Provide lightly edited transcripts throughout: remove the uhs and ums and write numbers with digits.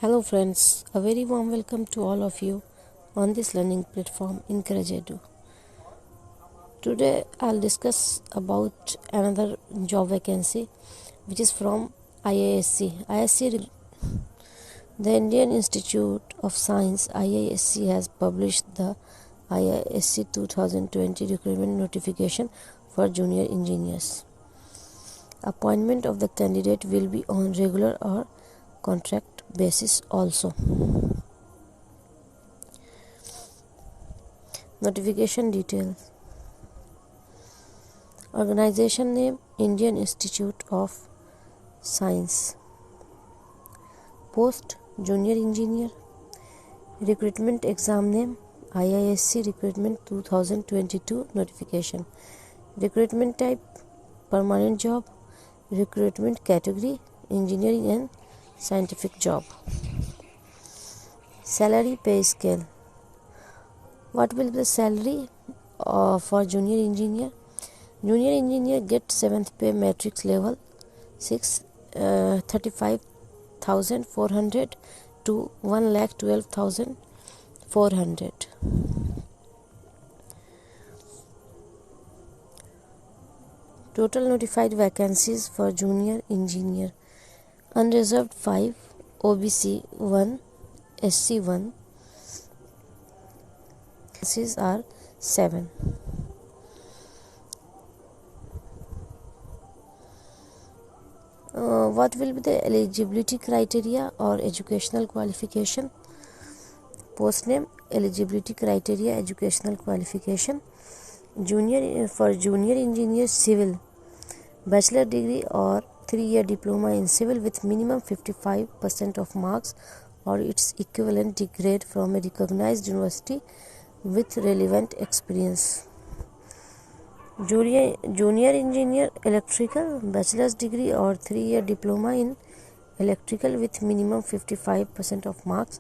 Hello friends, a very warm welcome to all of you on this learning platform Encourage Edu. Today I'll discuss about another job vacancy which is from IISC. The Indian Institute of Science IISC has published the IISC 2020 recruitment notification for junior engineers. Appointment of the candidate will be on regular or contract basis also. Notification details. Organization name Indian Institute of Science. Post Junior Engineer. Recruitment exam name IISC Reqruitment 2022 notification. Recruitment type permanent job. Recruitment category engineering and scientific job. Salary pay scale. What will be the salary for junior engineer? Junior engineer gets 7th pay matrix level 6 35,400 to 1,12,400. Total notified vacancies for junior engineer: unreserved 5, OBC 1, SC 1. Vacancies are 7. What will be the eligibility criteria or educational qualification? Post name eligibility criteria educational qualification. For junior engineer civil, bachelor degree or 3-year diploma in civil with minimum 55% of marks or its equivalent grade from a recognized university with relevant experience. Junior engineer electrical, bachelor's degree or 3-year diploma in electrical with minimum 55% of marks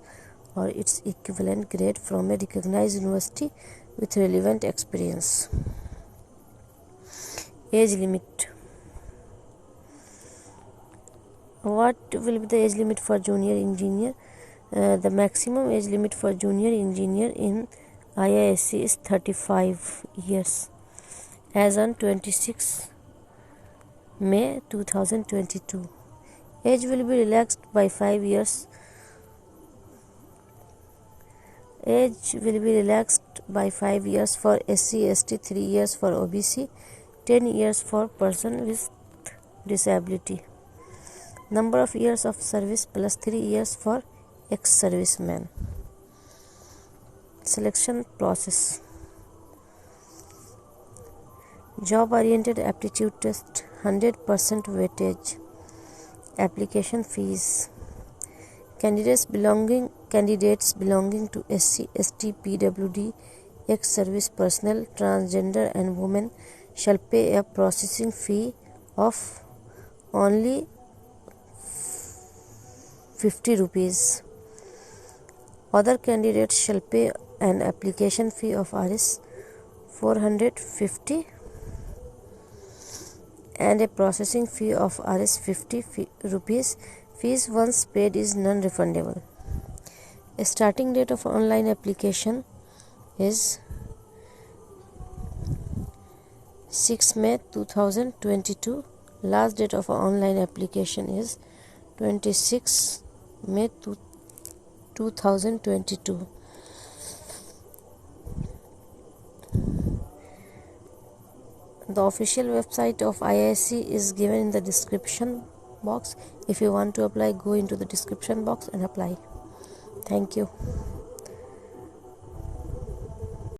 or its equivalent grade from a recognized university with relevant experience. Age limit. What will be the age limit for junior engineer? The maximum age limit for junior engineer in IISC is 35 years as on 26 May 2022. Age will be relaxed by 5 years. Age will be relaxed by 5 years for SC, ST, 3 years for OBC, 10 years for person with disability. Number of years of service plus 3 years for ex-serviceman. Selection process. Job oriented aptitude test, 100% weightage. Application fees. Candidates belonging to SC, ST, PWD, ex-service personnel, transgender and women shall pay a processing fee of only 50 rupees. Other candidates shall pay an application fee of Rs 450 and a processing fee of Rs 50 rupees. Fees once paid is non-refundable. Starting date of online application is 6 May 2022. Last date of online application is 26 May 2022. The official website of IISC is given in the description box. If you want to apply, go into the description box and apply. Thank you.